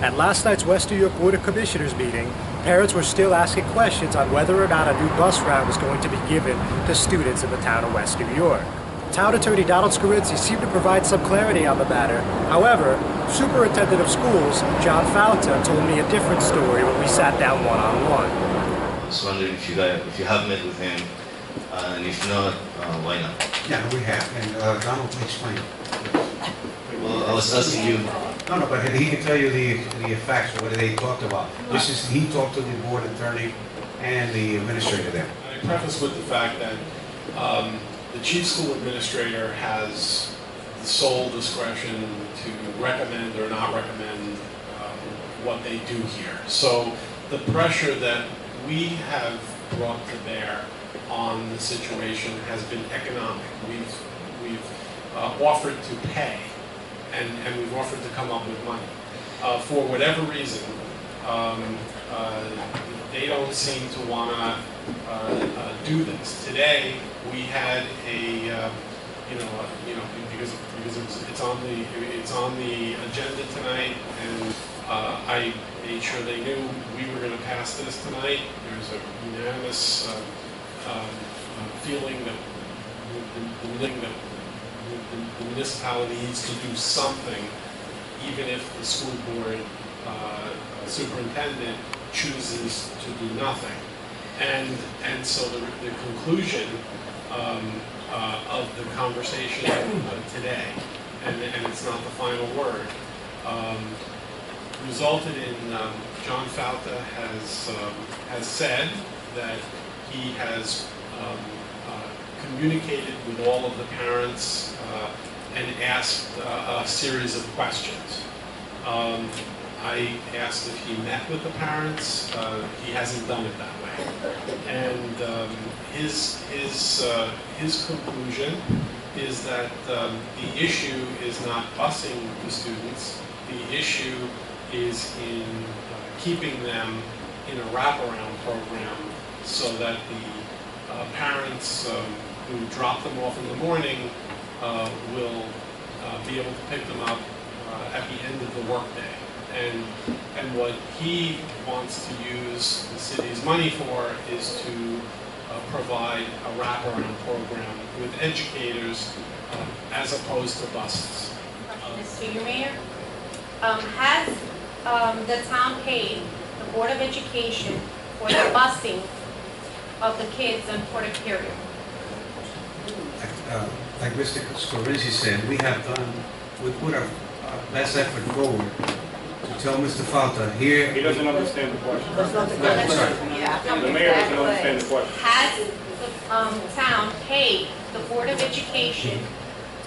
At last night's West New York Board of Commissioners meeting, parents were still asking questions on whether or not a new bus route was going to be given to students in the town of West New York. Town Attorney Donald Scarinci seemed to provide some clarity on the matter. However, Superintendent of Schools John Fauta told me a different story when we sat down one-on-one. I was wondering if you have met with him, and if not, why not? Yeah, we have, and Donald will explain. Well, I was asking you. No, but he can tell you the facts, what they talked about. He talked to the board attorney and the administrator there. I preface with the fact that the chief school administrator has the sole discretion to recommend or not recommend what they do here. So the pressure that we have brought to bear on the situation has been economic. We've offered to pay, and we've offered to come up with money. For whatever reason, they don't seem to want to do this. Today, we had because it's on the agenda tonight, and I made sure they knew we were going to pass this tonight. There's a unanimous feeling that the municipality needs to do something, even if the school board superintendent chooses to do nothing. And so the conclusion of the conversation today, and it's not the final word, resulted in John Fauta has said that he has communicated with all of the parents and asked a series of questions. I asked if he met with the parents. He hasn't done it that way. And his conclusion is that the issue is not busing the students. The issue is in keeping them in a wraparound program so that the parents who drop them off in the morning will be able to pick them up at the end of the workday. And what he wants to use the city's money for is to provide a wraparound program with educators as opposed to buses. Mr. Mayor, has the town paid the Board of Education for the busing of the kids on Port Imperial? Like Mr. Scarinci said, we have done, we put our best effort forward to tell Mr. Fauta here. He doesn't understand the question. That's not the question. The mayor doesn't understand the question. Has the town paid the Board of Education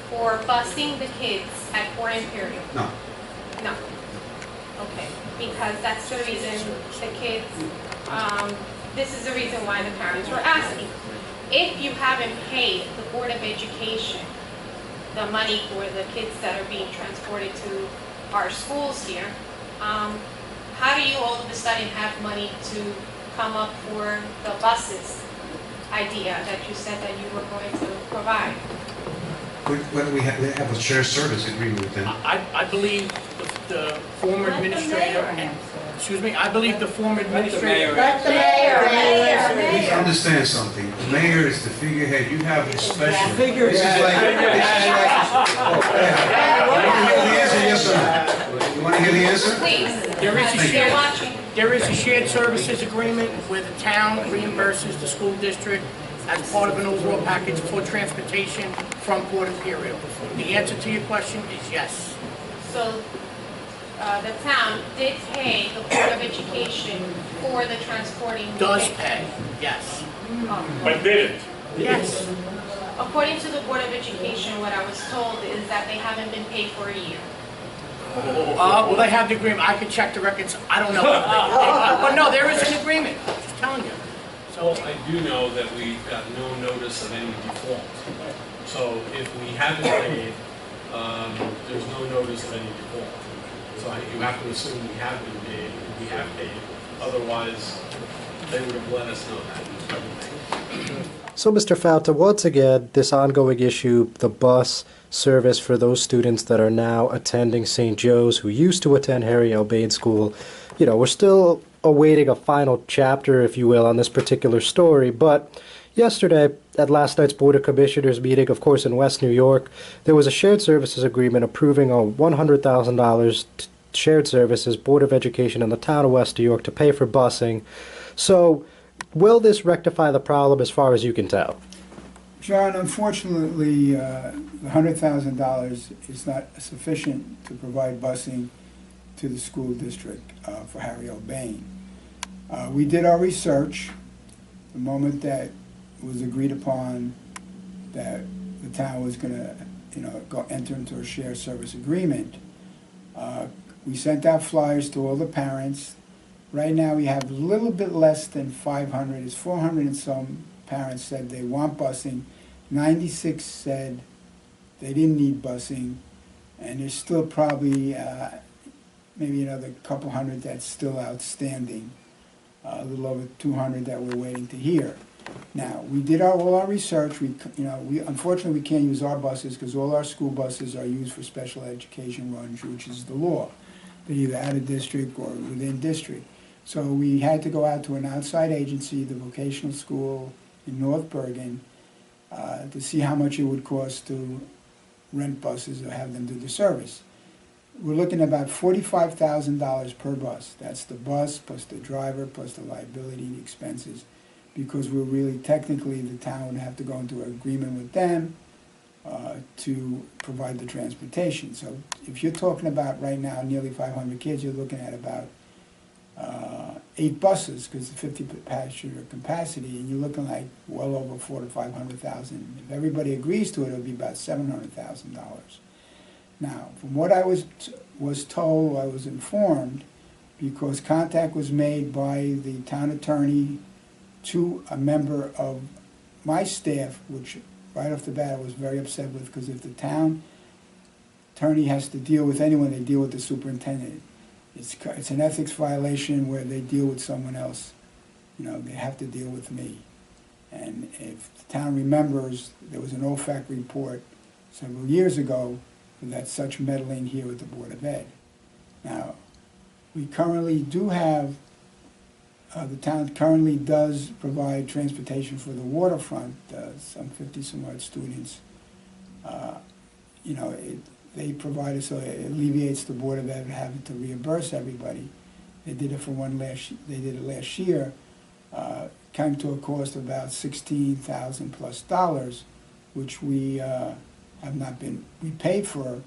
for busing the kids at Port Imperial? No. No. Okay, because that's the reason the kids, this is the reason why the parents were asking. If you haven't paid the Board of Education the money for the kids that are being transported to our schools here, how do you all of a sudden have money to come up for the buses idea that you said that you were going to provide? We have a shared service agreement with them. I believe the former administrator, excuse me, I believe the former administrator. Let the mayor. Please understand something. The mayor is the figurehead. You have a special. Figurehead. This is like. You want to hear the answer? Please, There you're watching. There is a shared services agreement where the town reimburses the school district as part of an overall package for transportation from Port Imperial. The answer to your question is yes. So the town did pay the Board of Education for the transporting. Does pay, yes. But didn't. Yes. According to the Board of Education, what I was told is that they haven't been paid for a year. Well, they have the agreement. I could check the records. I don't know. But no, there is an agreement. I'm just telling you. So I do know that we've got no notice of any default. So if we haven't paid, there's no notice of any default. So you have to assume we have been paid. We have paid. Otherwise, they would have let us know that. So, Mr. Fauta, once again, this ongoing issue, the bus service for those students that are now attending St. Joe's who used to attend Harry L. Bain School, we're still awaiting a final chapter, if you will, on this particular story. But yesterday, at last night's Board of Commissioners meeting, of course, in West New York, there was a shared services agreement approving a $100,000 shared services Board of Education in the town of West New York to pay for busing. So, will this rectify the problem as far as you can tell? John, unfortunately, the $100,000 is not sufficient to provide busing to the school district for Harry L. Bain. We did our research. The moment that it was agreed upon that the town was going to enter into a shared service agreement, we sent out flyers to all the parents. Right now we have a little bit less than 500. It's 400 and some parents said they want busing. 96 said they didn't need busing. And there's still probably maybe another couple hundred that's still outstanding. A little over 200 that we're waiting to hear. Now, we did all our research. We unfortunately we can't use our buses because all our school buses are used for special education runs, which is the law. They're either out of district or within district. So we had to go out to an outside agency, the vocational school in North Bergen, to see how much it would cost to rent buses or have them do the service. We're looking at about $45,000 per bus. That's the bus plus the driver plus the liability, the expenses, because we're really technically the town would have to go into an agreement with them to provide the transportation. So if you're talking about right now nearly 500 kids, you're looking at about 8 buses because the 50 passenger capacity, and you're looking like well over $400,000 to $500,000. If everybody agrees to it, it'll be about $700,000. Now, from what I was told, I was informed, because contact was made by the town attorney to a member of my staff, which right off the bat I was very upset with, because if the town attorney has to deal with anyone, they deal with the superintendent. It's an ethics violation where they deal with someone else. They have to deal with me. And if the town remembers, there was an OFAC report several years ago that such meddling here with the Board of Ed. Now, we currently do have, the town currently does provide transportation for the waterfront, some 50 some odd students. They provide it so it alleviates the Board of Ed having to reimburse everybody. They did it they did it last year. Came to a cost of about $16,000 plus, which we we paid for,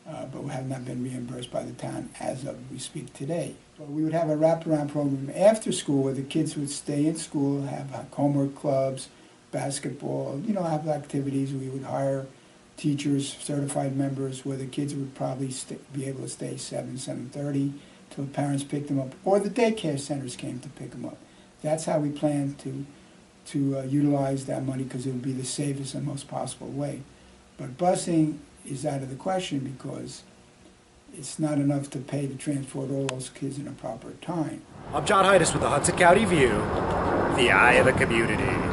but we have not been reimbursed by the town as of we speak today. But we would have a wraparound program after school where the kids would stay in school, have homework clubs, basketball, have activities. We would hire teachers, certified members, where the kids would probably be able to stay 7:30 till parents picked them up, or the daycare centers came to pick them up. That's how we plan to utilize that money, because it would be the safest and most possible way. But busing is out of the question because it's not enough to pay to transport all those kids in a proper time. I'm John Heides with the Hudson County View, the eye of the community.